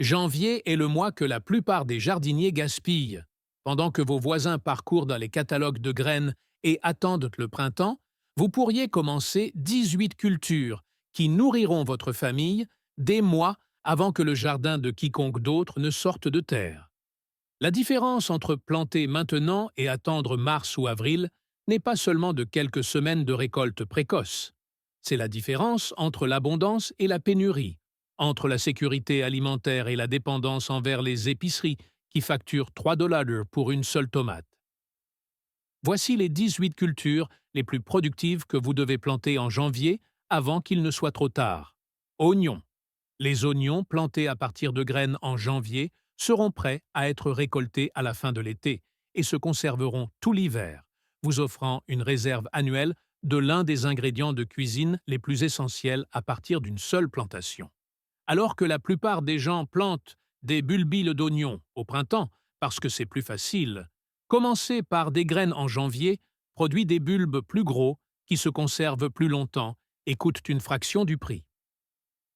Janvier est le mois que la plupart des jardiniers gaspillent. Pendant que vos voisins parcourent dans les catalogues de graines et attendent le printemps, vous pourriez commencer 18 cultures qui nourriront votre famille des mois avant que le jardin de quiconque d'autre ne sorte de terre. La différence entre planter maintenant et attendre mars ou avril n'est pas seulement de quelques semaines de récolte précoce. C'est la différence entre l'abondance et la pénurie, entre la sécurité alimentaire et la dépendance envers les épiceries qui facturent 3 $ pour une seule tomate. Voici les 18 cultures les plus productives que vous devez planter en janvier avant qu'il ne soit trop tard. Oignons. Les oignons plantés à partir de graines en janvier seront prêts à être récoltés à la fin de l'été et se conserveront tout l'hiver, vous offrant une réserve annuelle de l'un des ingrédients de cuisine les plus essentiels à partir d'une seule plantation. Alors que la plupart des gens plantent des bulbilles d'oignons au printemps parce que c'est plus facile, commencer par des graines en janvier produit des bulbes plus gros qui se conservent plus longtemps et coûtent une fraction du prix.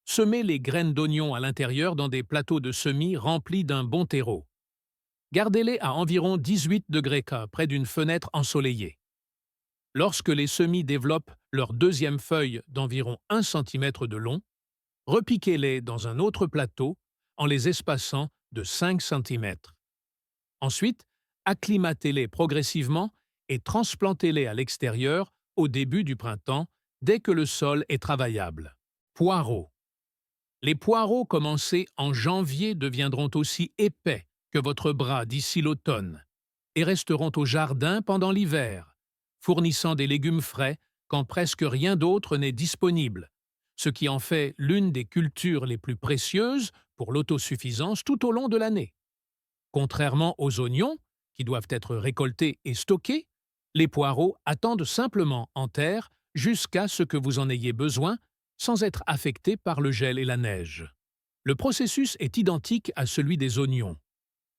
Semez les graines d'oignons à l'intérieur dans des plateaux de semis remplis d'un bon terreau. Gardez-les à environ 18 degrés K près d'une fenêtre ensoleillée. Lorsque les semis développent leur deuxième feuille d'environ 1 cm de long, repiquez-les dans un autre plateau en les espaçant de 5 cm. Ensuite, acclimatez-les progressivement et transplantez-les à l'extérieur au début du printemps dès que le sol est travaillable. Poireaux. Les poireaux commencés en janvier deviendront aussi épais que votre bras d'ici l'automne et resteront au jardin pendant l'hiver, fournissant des légumes frais quand presque rien d'autre n'est disponible, ce qui en fait l'une des cultures les plus précieuses pour l'autosuffisance tout au long de l'année. Contrairement aux oignons, qui doivent être récoltés et stockés, les poireaux attendent simplement en terre jusqu'à ce que vous en ayez besoin sans être affectés par le gel et la neige. Le processus est identique à celui des oignons.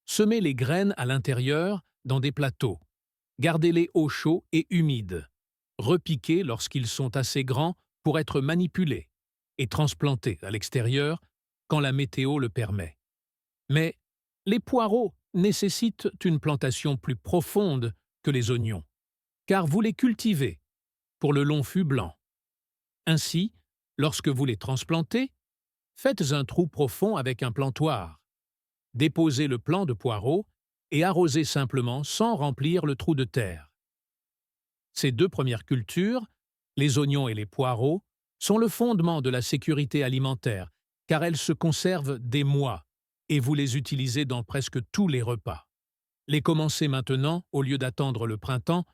Semez les graines à l'intérieur dans des plateaux. Gardez-les au chaud et humides. Repiquez lorsqu'ils sont assez grands pour être manipulés et transplantés à l'extérieur quand la météo le permet. Mais les poireaux nécessitent une plantation plus profonde que les oignons, car vous les cultivez pour le long fût blanc. Ainsi, lorsque vous les transplantez, faites un trou profond avec un plantoir. Déposez le plant de poireaux et arrosez simplement sans remplir le trou de terre. Ces deux premières cultures, les oignons et les poireaux, sont le fondement de la sécurité alimentaire, car elles se conservent des mois et vous les utilisez dans presque tous les repas. Les commencer maintenant, au lieu d'attendre le printemps,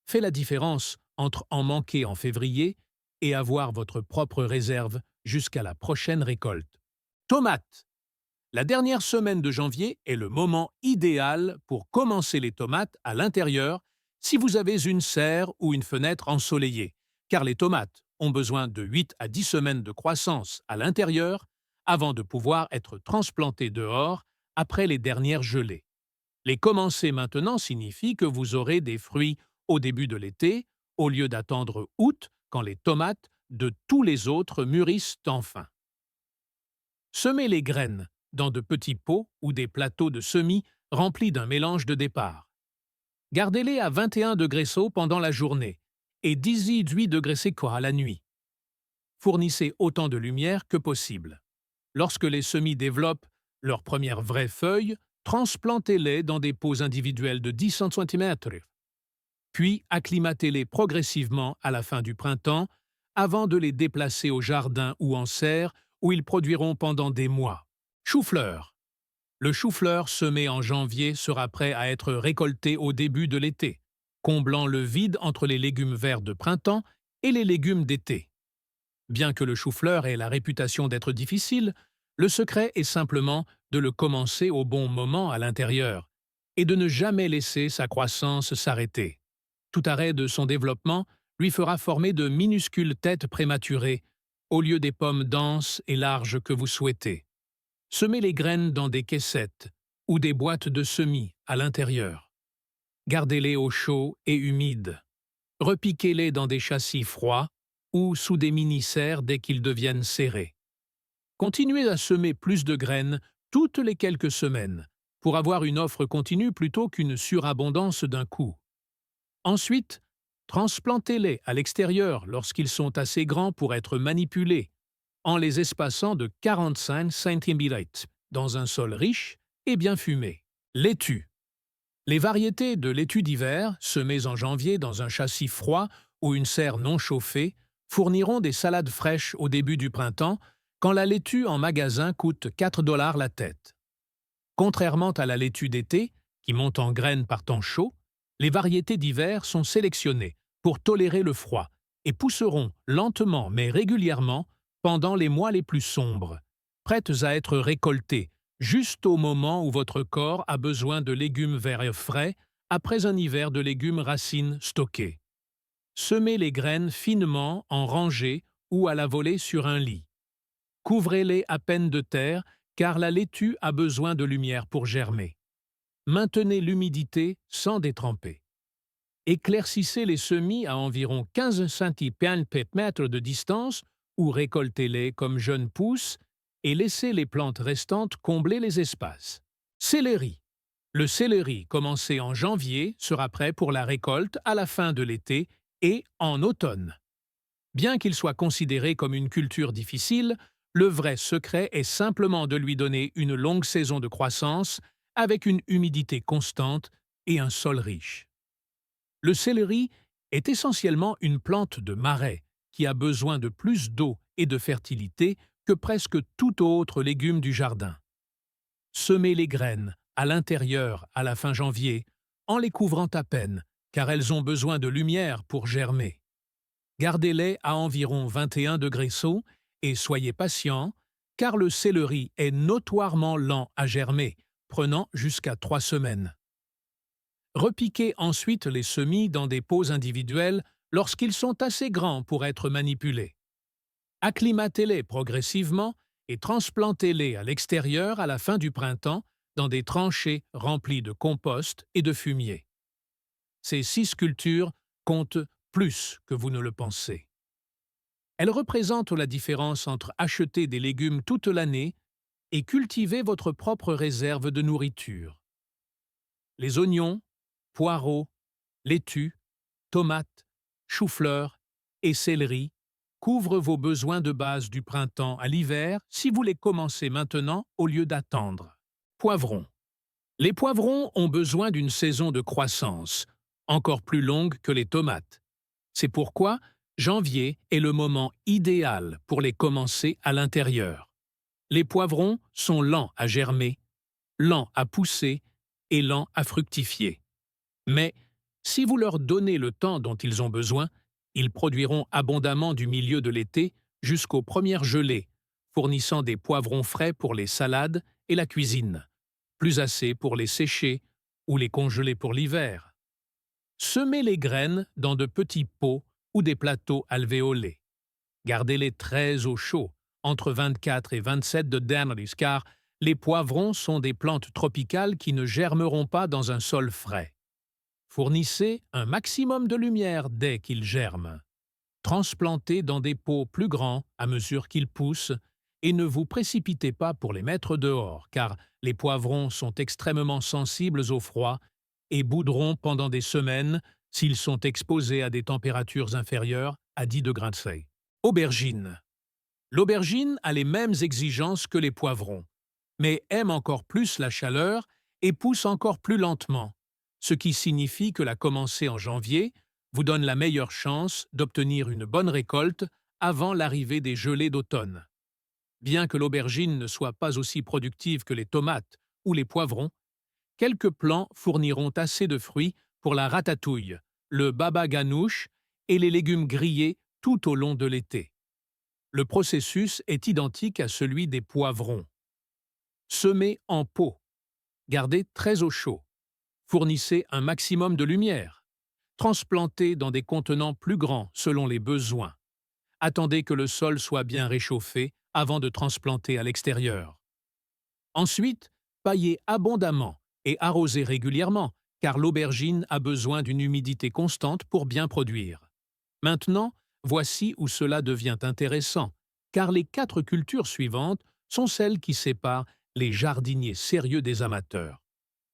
fait la différence entre en manquer en février et avoir votre propre réserve jusqu'à la prochaine récolte. Tomates. La dernière semaine de janvier est le moment idéal pour commencer les tomates à l'intérieur si vous avez une serre ou une fenêtre ensoleillée, car les tomates ont besoin de 8 à 10 semaines de croissance à l'intérieur avant de pouvoir être transplantées dehors après les dernières gelées. Les commencer maintenant signifie que vous aurez des fruits au début de l'été, au lieu d'attendre août quand les tomates de tous les autres mûrissent enfin. Semez les graines dans de petits pots ou des plateaux de semis remplis d'un mélange de départ. Gardez-les à 21 degrés C pendant la journée et 18 degrés C à la nuit. Fournissez autant de lumière que possible. Lorsque les semis développent leurs premières vraies feuilles, transplantez-les dans des pots individuels de 10 cm. Puis acclimatez-les progressivement à la fin du printemps avant de les déplacer au jardin ou en serre où ils produiront pendant des mois. Chou-fleur. Le chou-fleur semé en janvier sera prêt à être récolté au début de l'été, comblant le vide entre les légumes verts de printemps et les légumes d'été. Bien que le chou-fleur ait la réputation d'être difficile, le secret est simplement de le commencer au bon moment à l'intérieur et de ne jamais laisser sa croissance s'arrêter. Tout arrêt de son développement lui fera former de minuscules têtes prématurées au lieu des pommes denses et larges que vous souhaitez. Semez les graines dans des caissettes ou des boîtes de semis à l'intérieur. Gardez-les au chaud et humide. Repiquez-les dans des châssis froids ou sous des mini-serres dès qu'ils deviennent serrés. Continuez à semer plus de graines toutes les quelques semaines, pour avoir une offre continue plutôt qu'une surabondance d'un coup. Ensuite, transplantez-les à l'extérieur lorsqu'ils sont assez grands pour être manipulés, en les espaçant de 45 cm dans un sol riche et bien fumé. Laitue. Les variétés de laitue d'hiver, semées en janvier dans un châssis froid ou une serre non chauffée, fourniront des salades fraîches au début du printemps, quand la laitue en magasin coûte 4 $ la tête. Contrairement à la laitue d'été, qui monte en graines par temps chaud, les variétés d'hiver sont sélectionnées pour tolérer le froid et pousseront lentement mais régulièrement pendant les mois les plus sombres, prêtes à être récoltées juste au moment où votre corps a besoin de légumes verts frais après un hiver de légumes racines stockés. Semez les graines finement en rangées ou à la volée sur un lit. Couvrez-les à peine de terre car la laitue a besoin de lumière pour germer. Maintenez l'humidité sans détremper. Éclaircissez les semis à environ 15 cm de distance ou récoltez-les comme jeunes pousses et laissez les plantes restantes combler les espaces. Céleri. Le céleri commencé en janvier sera prêt pour la récolte à la fin de l'été et en automne. Bien qu'il soit considéré comme une culture difficile, le vrai secret est simplement de lui donner une longue saison de croissance avec une humidité constante et un sol riche. Le céleri est essentiellement une plante de marais qui a besoin de plus d'eau et de fertilité que presque tout autre légume du jardin. Semez les graines à l'intérieur à la fin janvier, en les couvrant à peine, car elles ont besoin de lumière pour germer. Gardez-les à environ 21 degrés Celsius et soyez patient, car le céleri est notoirement lent à germer, prenant jusqu'à 3 semaines. Repiquez ensuite les semis dans des pots individuels lorsqu'ils sont assez grands pour être manipulés. Acclimatez-les progressivement et transplantez-les à l'extérieur à la fin du printemps dans des tranchées remplies de compost et de fumier. Ces 6 cultures comptent plus que vous ne le pensez. Elles représentent la différence entre acheter des légumes toute l'année et cultiver votre propre réserve de nourriture. Les oignons, poireaux, laitues, tomates, choux-fleurs et céleri couvrent vos besoins de base du printemps à l'hiver si vous les commencez maintenant au lieu d'attendre. Poivrons. Les poivrons ont besoin d'une saison de croissance, encore plus longue que les tomates. C'est pourquoi janvier est le moment idéal pour les commencer à l'intérieur. Les poivrons sont lents à germer, lents à pousser et lents à fructifier. Mais si vous leur donnez le temps dont ils ont besoin, ils produiront abondamment du milieu de l'été jusqu'aux premières gelées, fournissant des poivrons frais pour les salades et la cuisine, plus assez pour les sécher ou les congeler pour l'hiver. Semez les graines dans de petits pots ou des plateaux alvéolés. Gardez-les très au chaud, entre 24 et 27 degrés, car les poivrons sont des plantes tropicales qui ne germeront pas dans un sol frais. Fournissez un maximum de lumière dès qu'ils germent. Transplantez dans des pots plus grands à mesure qu'ils poussent et ne vous précipitez pas pour les mettre dehors, car les poivrons sont extrêmement sensibles au froid et boudront pendant des semaines s'ils sont exposés à des températures inférieures à 10 degrés Celsius. Aubergine. L'aubergine a les mêmes exigences que les poivrons, mais aime encore plus la chaleur et pousse encore plus lentement, ce qui signifie que la commencer en janvier vous donne la meilleure chance d'obtenir une bonne récolte avant l'arrivée des gelées d'automne. Bien que l'aubergine ne soit pas aussi productive que les tomates ou les poivrons, quelques plants fourniront assez de fruits pour la ratatouille, le baba ganoush et les légumes grillés tout au long de l'été. Le processus est identique à celui des poivrons. Semez en pot. Gardez très au chaud. Fournissez un maximum de lumière. Transplantez dans des contenants plus grands selon les besoins. Attendez que le sol soit bien réchauffé avant de transplanter à l'extérieur. Ensuite, paillez abondamment et arrosez régulièrement, car l'aubergine a besoin d'une humidité constante pour bien produire. Maintenant, voici où cela devient intéressant, car les 4 cultures suivantes sont celles qui séparent les jardiniers sérieux des amateurs.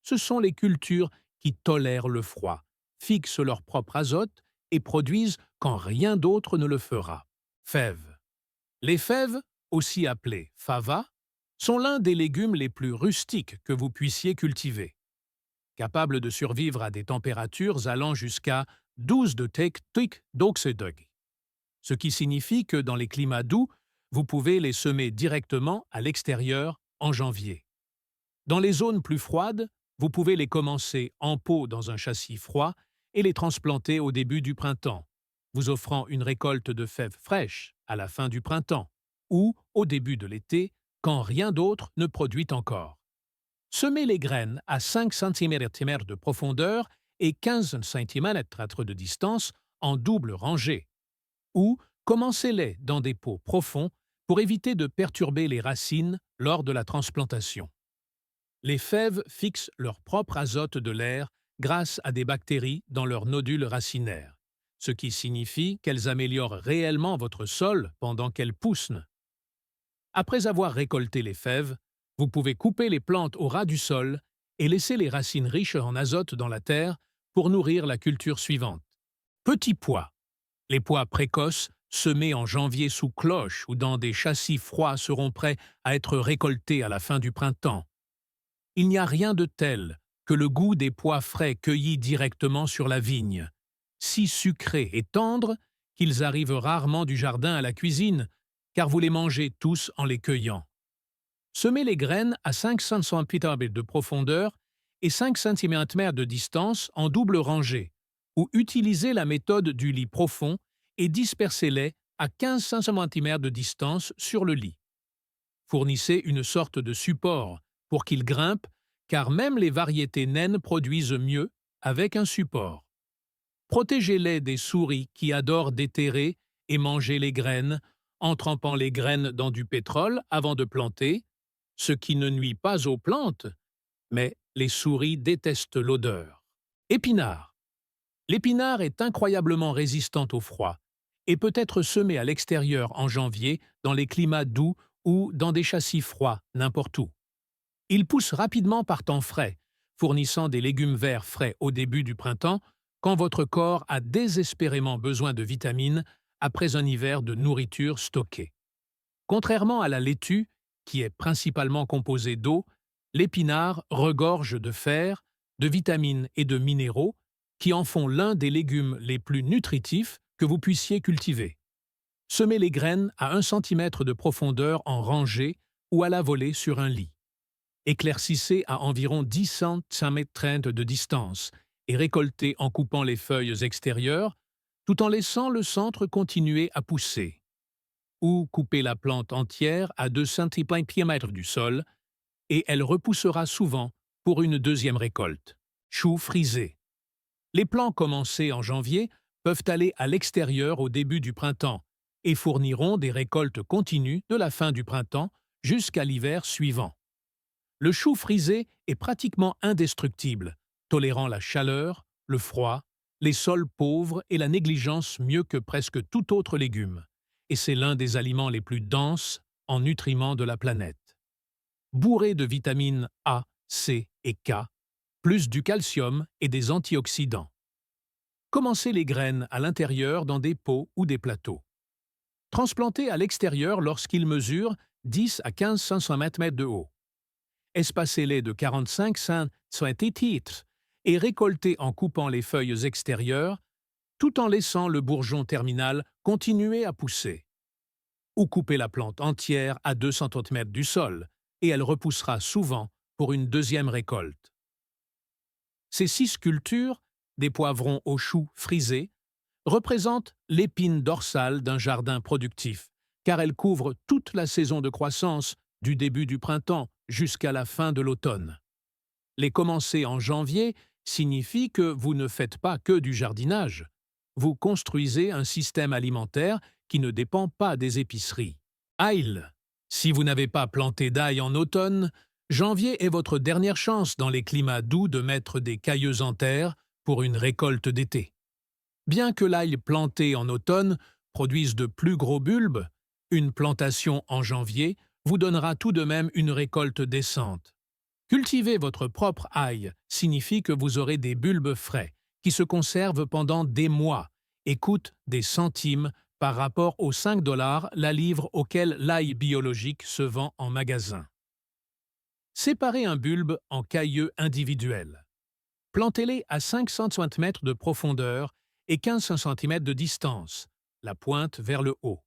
Ce sont les cultures qui tolèrent le froid, fixent leur propre azote et produisent quand rien d'autre ne le fera. Fèves. Les fèves, aussi appelées fava, sont l'un des légumes les plus rustiques que vous puissiez cultiver. Capables de survivre à des températures allant jusqu'à 12 degrés, ce qui signifie que dans les climats doux, vous pouvez les semer directement à l'extérieur en janvier. Dans les zones plus froides, vous pouvez les commencer en pot dans un châssis froid et les transplanter au début du printemps, vous offrant une récolte de fèves fraîches à la fin du printemps ou au début de l'été, quand rien d'autre ne produit encore. Semez les graines à 5 cm de profondeur et 15 cm de distance en double rangée, ou commencez-les dans des pots profonds pour éviter de perturber les racines lors de la transplantation. Les fèves fixent leur propre azote de l'air grâce à des bactéries dans leurs nodules racinaires, ce qui signifie qu'elles améliorent réellement votre sol pendant qu'elles poussent. Après avoir récolté les fèves, vous pouvez couper les plantes au ras du sol et laisser les racines riches en azote dans la terre pour nourrir la culture suivante. Petits pois. Les pois précoces, semés en janvier sous cloche ou dans des châssis froids, seront prêts à être récoltés à la fin du printemps. Il n'y a rien de tel que le goût des pois frais cueillis directement sur la vigne, si sucrés et tendres qu'ils arrivent rarement du jardin à la cuisine, car vous les mangez tous en les cueillant. Semez les graines à 5 cm de profondeur et 5 cm de distance en double rangée, ou utilisez la méthode du lit profond et dispersez-les à 15 cm de distance sur le lit. Fournissez une sorte de support pour qu'ils grimpent, car même les variétés naines produisent mieux avec un support. Protégez-les des souris qui adorent déterrer et manger les graines en trempant les graines dans du pétrole avant de planter, ce qui ne nuit pas aux plantes, mais les souris détestent l'odeur. Épinard. L'épinard est incroyablement résistant au froid et peut être semé à l'extérieur en janvier dans les climats doux ou dans des châssis froids, n'importe où. Il pousse rapidement par temps frais, fournissant des légumes verts frais au début du printemps, quand votre corps a désespérément besoin de vitamines après un hiver de nourriture stockée. Contrairement à la laitue, qui est principalement composée d'eau, l'épinard regorge de fer, de vitamines et de minéraux qui en font l'un des légumes les plus nutritifs que vous puissiez cultiver. Semez les graines à 1 cm de profondeur en rangée ou à la volée sur un lit. Éclaircissez à environ 10 cm de distance et récoltez en coupant les feuilles extérieures, tout en laissant le centre continuer à pousser. Ou coupez la plante entière à 2 cm du sol et elle repoussera souvent pour une deuxième récolte. Choux frisés. Les plants commencés en janvier peuvent aller à l'extérieur au début du printemps et fourniront des récoltes continues de la fin du printemps jusqu'à l'hiver suivant. Le chou frisé est pratiquement indestructible, tolérant la chaleur, le froid, les sols pauvres et la négligence mieux que presque tout autre légume, et c'est l'un des aliments les plus denses en nutriments de la planète. Bourré de vitamines A, C et K, plus du calcium et des antioxydants. Commencez les graines à l'intérieur dans des pots ou des plateaux. Transplantez à l'extérieur lorsqu'ils mesurent 10 à 15 cm de haut. Espacez-les de 45 cm et récoltez en coupant les feuilles extérieures, tout en laissant le bourgeon terminal continuer à pousser. Ou coupez la plante entière à 2 cm du sol, et elle repoussera souvent pour une deuxième récolte. Ces 6 cultures, des poivrons aux choux frisés, représentent l'épine dorsale d'un jardin productif, car elle couvre toute la saison de croissance, du début du printemps jusqu'à la fin de l'automne. Les commencer en janvier signifie que vous ne faites pas que du jardinage. Vous construisez un système alimentaire qui ne dépend pas des épiceries. Ail. Si vous n'avez pas planté d'ail en automne, janvier est votre dernière chance dans les climats doux de mettre des cailleuses en terre pour une récolte d'été. Bien que l'ail planté en automne produise de plus gros bulbes, une plantation en janvier vous donnera tout de même une récolte décente. Cultiver votre propre ail signifie que vous aurez des bulbes frais, qui se conservent pendant des mois et coûtent des centimes par rapport aux 5 dollars la livre auquel l'ail biologique se vend en magasin. Séparez un bulbe en cailleux individuels. Plantez-les à 5 cm de profondeur et 15 cm de distance, la pointe vers le haut.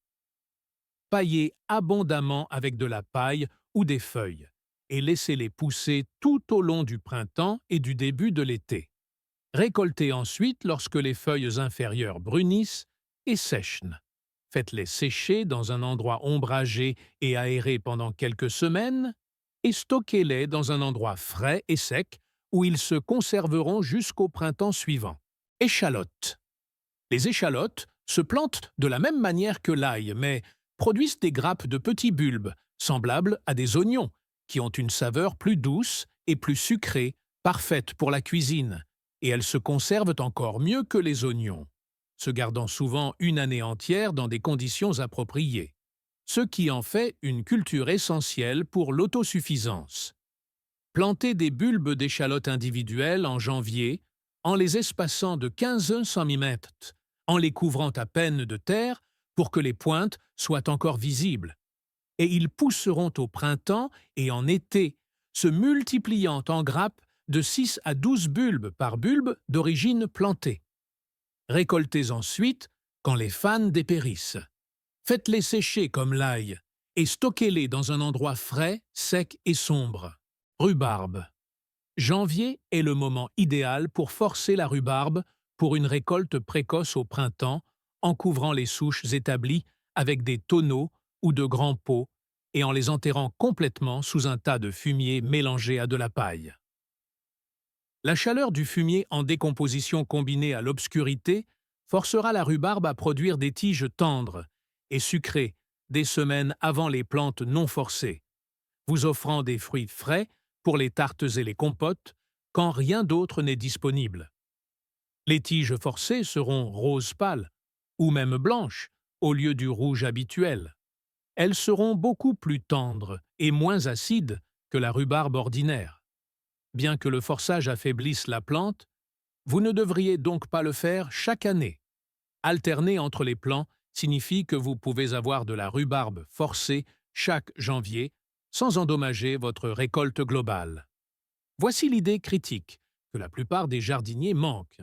Paillez abondamment avec de la paille ou des feuilles et laissez-les pousser tout au long du printemps et du début de l'été. Récoltez ensuite lorsque les feuilles inférieures brunissent et sèchent. Faites-les sécher dans un endroit ombragé et aéré pendant quelques semaines et stockez-les dans un endroit frais et sec où ils se conserveront jusqu'au printemps suivant. Échalotes. Les échalotes se plantent de la même manière que l'ail, mais produisent des grappes de petits bulbes, semblables à des oignons, qui ont une saveur plus douce et plus sucrée, parfaite pour la cuisine, et elles se conservent encore mieux que les oignons, se gardant souvent une année entière dans des conditions appropriées, ce qui en fait une culture essentielle pour l'autosuffisance. Plantez des bulbes d'échalotes individuelles en janvier, en les espaçant de 15 cm, en les couvrant à peine de terre pour que les pointes soient encore visibles. Et ils pousseront au printemps et en été, se multipliant en grappes de 6 à 12 bulbes par bulbe d'origine plantée. Récoltez ensuite quand les fans dépérissent. Faites-les sécher comme l'ail et stockez-les dans un endroit frais, sec et sombre. Rhubarbe. Janvier est le moment idéal pour forcer la rhubarbe pour une récolte précoce au printemps en couvrant les souches établies avec des tonneaux ou de grands pots et en les enterrant complètement sous un tas de fumier mélangé à de la paille. La chaleur du fumier en décomposition combinée à l'obscurité forcera la rhubarbe à produire des tiges tendres et sucrées des semaines avant les plantes non forcées, vous offrant des fruits frais pour les tartes et les compotes quand rien d'autre n'est disponible. Les tiges forcées seront rose pâle ou même blanches au lieu du rouge habituel. Elles seront beaucoup plus tendres et moins acides que la rhubarbe ordinaire. Bien que le forçage affaiblisse la plante, vous ne devriez donc pas le faire chaque année. Alterner entre les plants signifie que vous pouvez avoir de la rhubarbe forcée chaque janvier sans endommager votre récolte globale. Voici l'idée critique que la plupart des jardiniers manquent.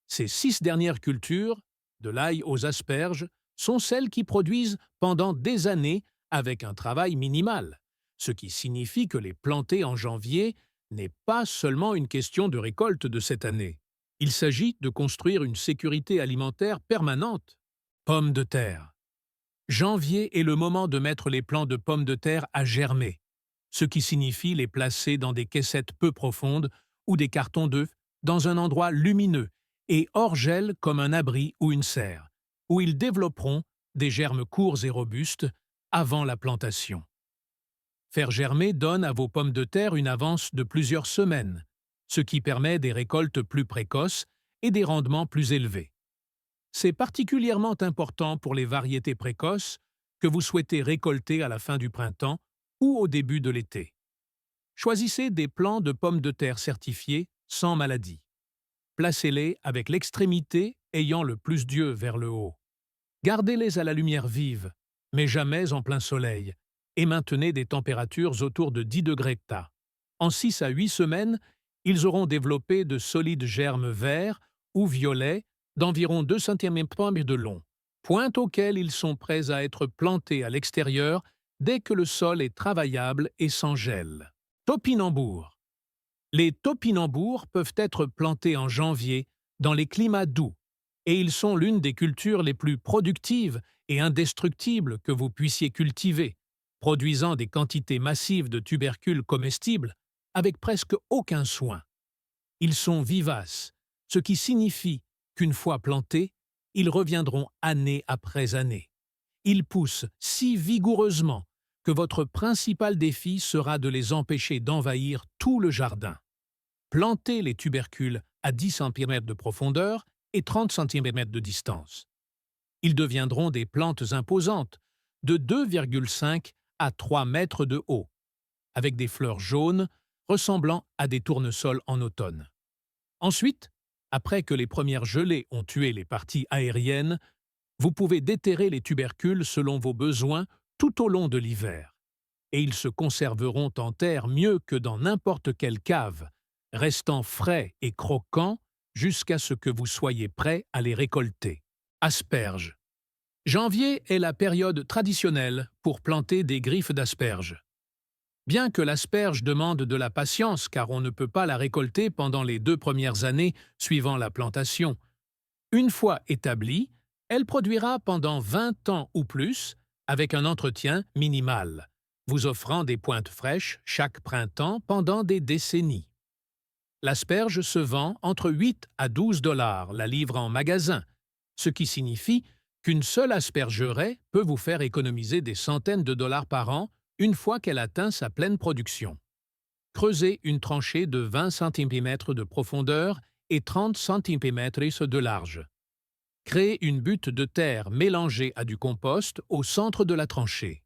Ces 6 dernières cultures, de l'ail aux asperges, sont celles qui produisent pendant des années avec un travail minimal, ce qui signifie que les planter en janvier n'est pas seulement une question de récolte de cette année. Il s'agit de construire une sécurité alimentaire permanente. Pommes de terre. Janvier est le moment de mettre les plants de pommes de terre à germer, ce qui signifie les placer dans des caissettes peu profondes ou des cartons d'œufs dans un endroit lumineux et hors gel comme un abri ou une serre, où ils développeront des germes courts et robustes avant la plantation. Faire germer donne à vos pommes de terre une avance de plusieurs semaines, ce qui permet des récoltes plus précoces et des rendements plus élevés. C'est particulièrement important pour les variétés précoces que vous souhaitez récolter à la fin du printemps ou au début de l'été. Choisissez des plants de pommes de terre certifiés sans maladie. Placez-les avec l'extrémité ayant le plus d'yeux vers le haut. Gardez-les à la lumière vive, mais jamais en plein soleil, et maintenez des températures autour de 10 degrés Celsius. En 6 à 8 semaines, ils auront développé de solides germes verts ou violets d'environ 2 cm de long, pointe auquel ils sont prêts à être plantés à l'extérieur dès que le sol est travaillable et sans gel. Topinambour. Les topinambours peuvent être plantés en janvier dans les climats doux, et ils sont l'une des cultures les plus productives et indestructibles que vous puissiez cultiver, produisant des quantités massives de tubercules comestibles avec presque aucun soin. Ils sont vivaces, ce qui signifie qu'une fois plantés, ils reviendront année après année. Ils poussent si vigoureusement que votre principal défi sera de les empêcher d'envahir tout le jardin. Plantez les tubercules à 10 cm de profondeur et 30 cm de distance. Ils deviendront des plantes imposantes, de 2,5 à 3 mètres de haut, avec des fleurs jaunes ressemblant à des tournesols en automne. Ensuite, après que les premières gelées ont tué les parties aériennes, vous pouvez déterrer les tubercules selon vos besoins tout au long de l'hiver. Et ils se conserveront en terre mieux que dans n'importe quelle cave, restant frais et croquants jusqu'à ce que vous soyez prêt à les récolter. Asperges. Janvier est la période traditionnelle pour planter des griffes d'asperges. Bien que l'asperge demande de la patience car on ne peut pas la récolter pendant les 2 premières années suivant la plantation, une fois établie, elle produira pendant 20 ans ou plus avec un entretien minimal, vous offrant des pointes fraîches chaque printemps pendant des décennies. L'asperge se vend entre 8 à 12 dollars la livre en magasin, ce qui signifie qu'une seule aspergeraie peut vous faire économiser des centaines de dollars par an une fois qu'elle atteint sa pleine production. Creusez une tranchée de 20 cm de profondeur et 30 cm de large. Créez une butte de terre mélangée à du compost au centre de la tranchée.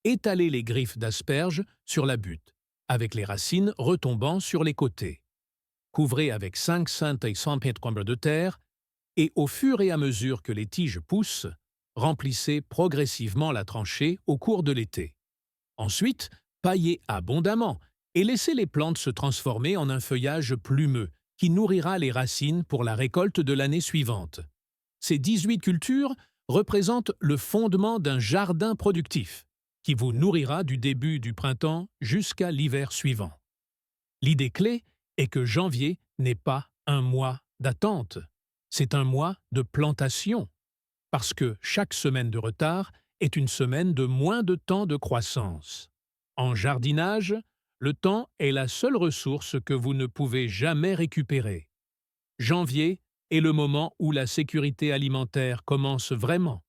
Étalez les griffes d'asperges sur la butte, avec les racines retombant sur les côtés. Couvrez avec 5 cm de terre et au fur et à mesure que les tiges poussent, remplissez progressivement la tranchée au cours de l'été. Ensuite, paillez abondamment et laissez les plantes se transformer en un feuillage plumeux qui nourrira les racines pour la récolte de l'année suivante. Ces 18 cultures représentent le fondement d'un jardin productif qui vous nourrira du début du printemps jusqu'à l'hiver suivant. L'idée clé est que janvier n'est pas un mois d'attente, c'est un mois de plantation, parce que chaque semaine de retard est une semaine de moins de temps de croissance. En jardinage, le temps est la seule ressource que vous ne pouvez jamais récupérer. Janvier est le moment où la sécurité alimentaire commence vraiment.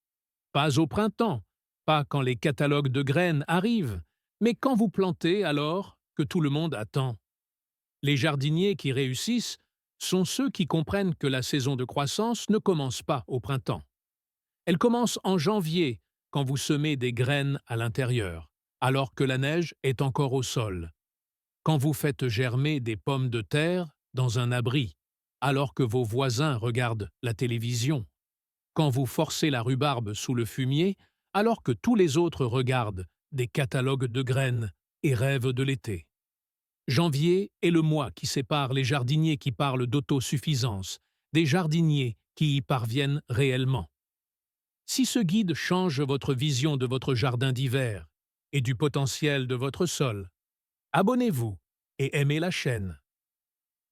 Pas au printemps, pas quand les catalogues de graines arrivent, mais quand vous plantez alors que tout le monde attend. Les jardiniers qui réussissent sont ceux qui comprennent que la saison de croissance ne commence pas au printemps. Elle commence en janvier, quand vous semez des graines à l'intérieur, alors que la neige est encore au sol. Quand vous faites germer des pommes de terre dans un abri, alors que vos voisins regardent la télévision. Quand vous forcez la rhubarbe sous le fumier, alors que tous les autres regardent des catalogues de graines et rêvent de l'été. Janvier est le mois qui sépare les jardiniers qui parlent d'autosuffisance des jardiniers qui y parviennent réellement. Si ce guide change votre vision de votre jardin d'hiver et du potentiel de votre sol, abonnez-vous et aimez la chaîne.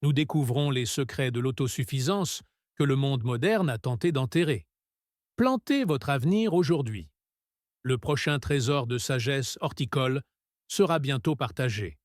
Nous découvrons les secrets de l'autosuffisance que le monde moderne a tenté d'enterrer. Plantez votre avenir aujourd'hui. Le prochain trésor de sagesse horticole sera bientôt partagé.